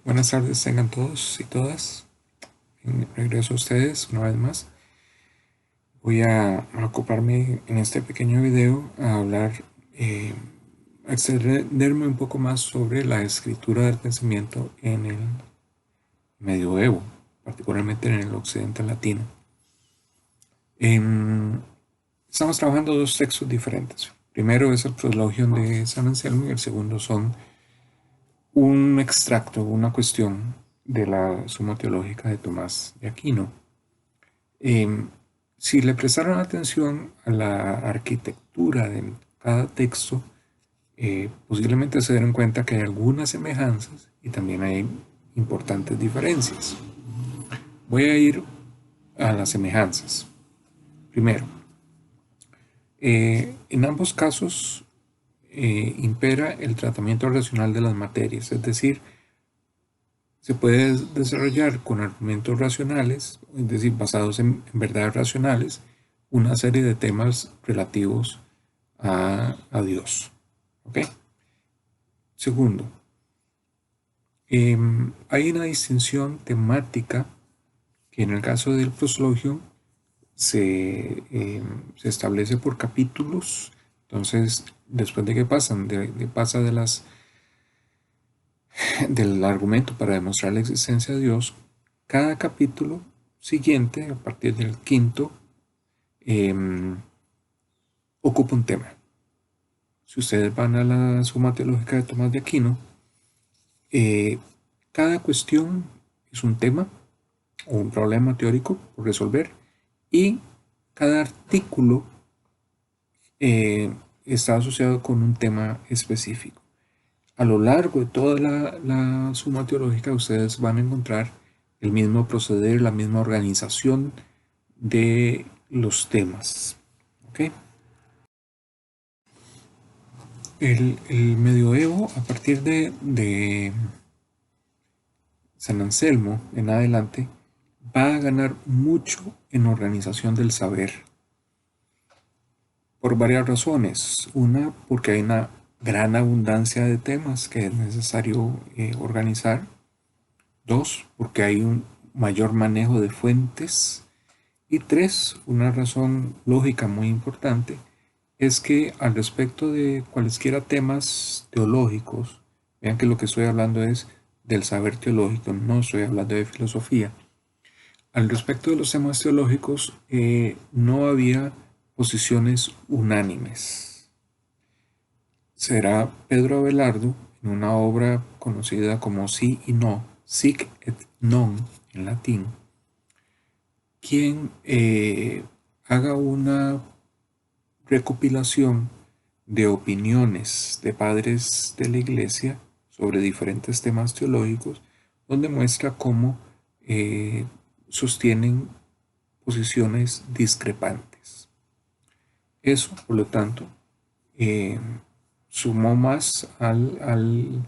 Buenas tardes tengan todos y todas. Regreso a ustedes una vez más. Voy a ocuparme en este pequeño video a hablar, a extenderme un poco más sobre la escritura del pensamiento en el medioevo, particularmente en el occidente latino. Estamos trabajando dos textos diferentes. Primero es el Proslogium de San Anselmo y el segundo son un extracto, una cuestión de la Suma Teológica de Tomás de Aquino. Si le prestaron atención a la arquitectura de cada texto, posiblemente se dieron cuenta que hay algunas semejanzas y también hay importantes diferencias. Voy a ir a las semejanzas. Primero, en ambos casos impera el tratamiento racional de las materias, es decir, se puede desarrollar con argumentos racionales, es decir, basados en verdades racionales, una serie de temas relativos a Dios. ¿Ok? Segundo, hay una distinción temática que en el caso del proslogium se establece por capítulos. Entonces, después de que pasa del argumento para demostrar la existencia de Dios, cada capítulo siguiente, a partir del quinto, ocupa un tema. Si ustedes van a la Suma Teológica de Tomás de Aquino, cada cuestión es un tema o un problema teórico por resolver y cada artículo está asociado con un tema específico. A lo largo de toda la Suma Teológica ustedes van a encontrar el mismo proceder, la misma organización de los temas. ¿Okay? El medioevo, a partir de San Anselmo en adelante, va a ganar mucho en organización del saber. Por varias razones. Una, porque hay una gran abundancia de temas que es necesario organizar. Dos, porque hay un mayor manejo de fuentes. Y tres, una razón lógica muy importante, es que al respecto de cualesquiera temas teológicos, vean que lo que estoy hablando es del saber teológico, no estoy hablando de filosofía. Al respecto de los temas teológicos, no había posiciones unánimes. Será Pedro Abelardo, en una obra conocida como Sí y No, Sic et Non en latín, quien haga una recopilación de opiniones de padres de la Iglesia sobre diferentes temas teológicos, donde muestra cómo sostienen posiciones discrepantes. Eso, por lo tanto, sumó más al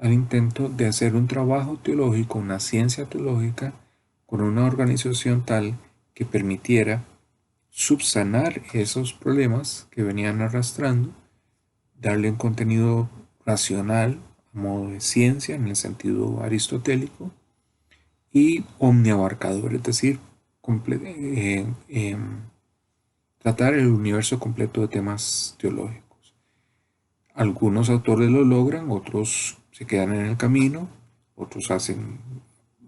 intento de hacer un trabajo teológico, una ciencia teológica, con una organización tal que permitiera subsanar esos problemas que venían arrastrando, darle un contenido racional a modo de ciencia en el sentido aristotélico y omniabarcador, es decir, tratar el universo completo de temas teológicos. Algunos autores lo logran, otros se quedan en el camino, otros hacen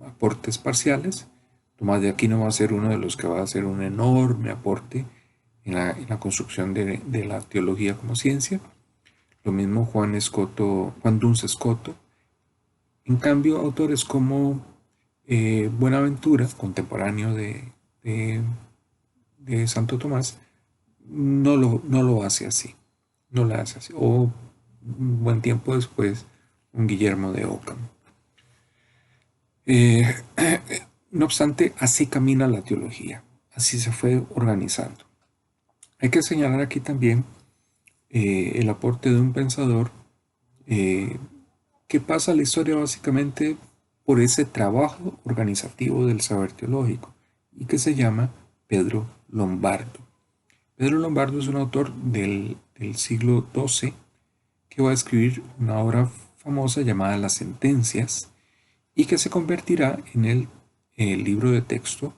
aportes parciales. Tomás de Aquino va a ser uno de los que va a hacer un enorme aporte en la construcción de la teología como ciencia. Lo mismo Juan Duns Scoto. En cambio, autores como Buenaventura, contemporáneo de Santo Tomás, no lo hace así. No lo hace así. O un buen tiempo después, un Guillermo de Ockham. No obstante, así camina la teología. Así se fue organizando. Hay que señalar aquí también el aporte de un pensador que pasa la historia básicamente por ese trabajo organizativo del saber teológico y que se llama Pedro Lombardo. Pedro Lombardo es un autor del siglo XII que va a escribir una obra famosa llamada Las Sentencias y que se convertirá en el libro de texto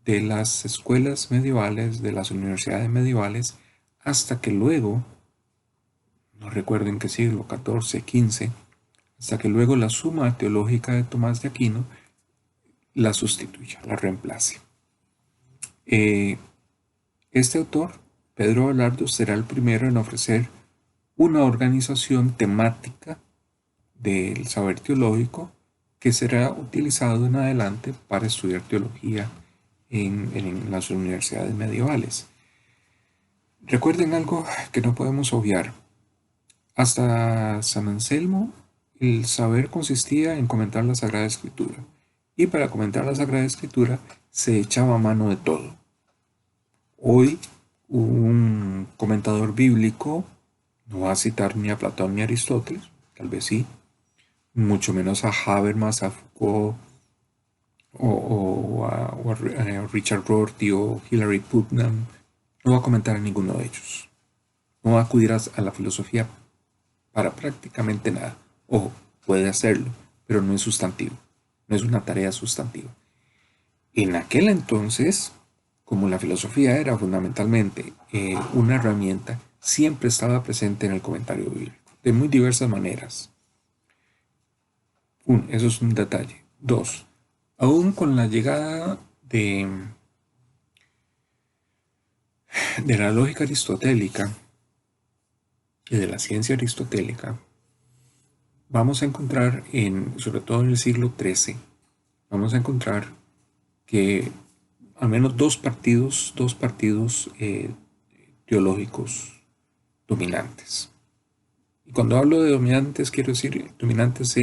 de las escuelas medievales, de las universidades medievales, hasta que luego, no recuerdo en qué siglo, XIV, XV, hasta que luego la Suma Teológica de Tomás de Aquino la sustituya, la reemplace. Eh, este autor, Pedro Abelardo, será el primero en ofrecer una organización temática del saber teológico que será utilizado en adelante para estudiar teología en las universidades medievales. Recuerden algo que no podemos obviar. Hasta San Anselmo, el saber consistía en comentar la Sagrada Escritura. Y para comentar la Sagrada Escritura se echaba mano de todo. Hoy, un comentador bíblico no va a citar ni a Platón ni a Aristóteles, tal vez sí, mucho menos a Habermas, a Foucault, o a Richard Rorty o Hilary Putnam. No va a comentar a ninguno de ellos. No va a acudir a la filosofía para prácticamente nada. Ojo, puede hacerlo, pero no es sustantivo. No es una tarea sustantiva. En aquel entonces, como la filosofía era fundamentalmente una herramienta, siempre estaba presente en el comentario bíblico, de muy diversas maneras. Eso es un detalle. Dos, aún con la llegada de la lógica aristotélica y de la ciencia aristotélica, vamos a encontrar, sobre todo en el siglo XIII, vamos a encontrar que al menos dos partidos teológicos dominantes. Y cuando hablo de dominantes, quiero decir dominantes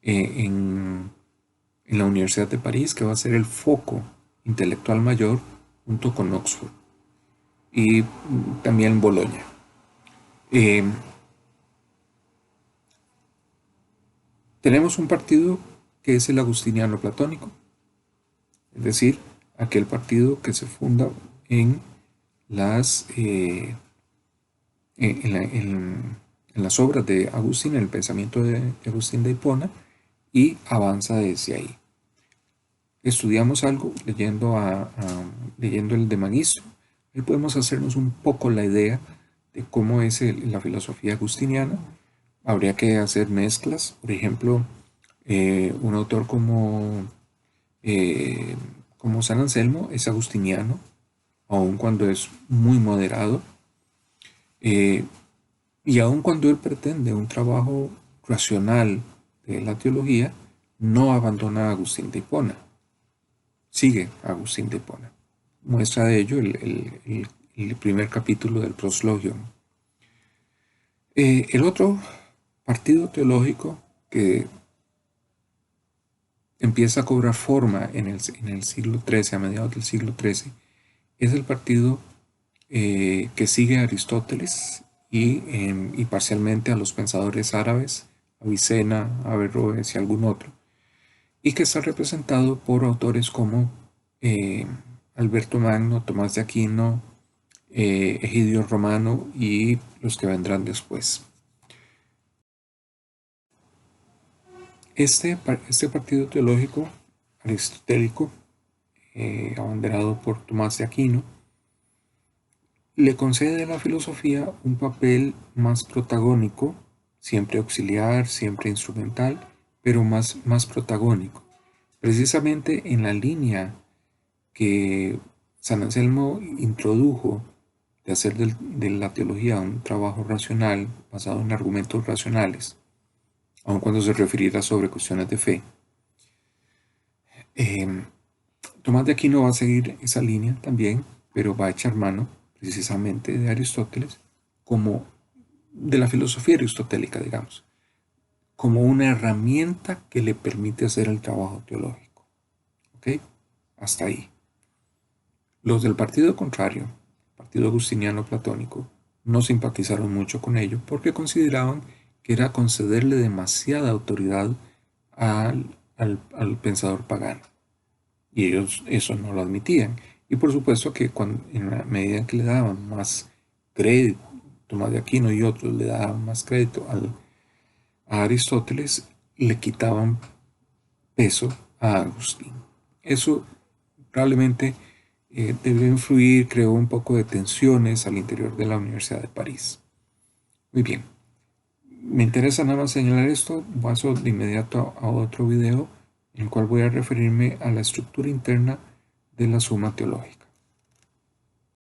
en la Universidad de París, que va a ser el foco intelectual mayor junto con Oxford, y también en Bolonia. Tenemos un partido que es el agustiniano platónico, es decir, aquel partido que se funda en las obras de Agustín, en el pensamiento de Agustín de Hipona, y avanza desde ahí. Estudiamos algo leyendo el de Magisto, y podemos hacernos un poco la idea de cómo es la filosofía agustiniana. Habría que hacer mezclas, por ejemplo, un autor como San Anselmo es agustiniano, aun cuando es muy moderado, y aun cuando él pretende un trabajo racional de la teología, no abandona a Agustín de Hipona, sigue a Agustín de Hipona. Muestra de ello el primer capítulo del Proslogium. El otro partido teológico que empieza a cobrar forma en el siglo XIII, a mediados del siglo XIII, es el partido que sigue a Aristóteles y parcialmente a los pensadores árabes, Avicena, Averroes y algún otro, y que está representado por autores como Alberto Magno, Tomás de Aquino, Egidio Romano y los que vendrán después. Este partido teológico aristotélico, abanderado por Tomás de Aquino, le concede a la filosofía un papel más protagónico, siempre auxiliar, siempre instrumental, pero más protagónico. Precisamente en la línea que San Anselmo introdujo de hacer de la teología un trabajo racional, basado en argumentos racionales, aun cuando se refiriera sobre cuestiones de fe. Tomás de Aquino va a seguir esa línea también, pero va a echar mano precisamente de Aristóteles, como de la filosofía aristotélica, digamos, como una herramienta que le permite hacer el trabajo teológico. ¿Ok? Hasta ahí. Los del partido contrario, partido agustiniano platónico, no simpatizaron mucho con ello porque consideraban que era concederle demasiada autoridad al pensador pagano. Y ellos eso no lo admitían. Y por supuesto que en la medida en que le daban más crédito, Tomás de Aquino y otros le daban más crédito a Aristóteles, le quitaban peso a Agustín. Eso probablemente debió influir, creó un poco de tensiones al interior de la Universidad de París. Muy bien, me interesa nada más señalar esto, paso de inmediato a otro video en el cual voy a referirme a la estructura interna de la suma teológica.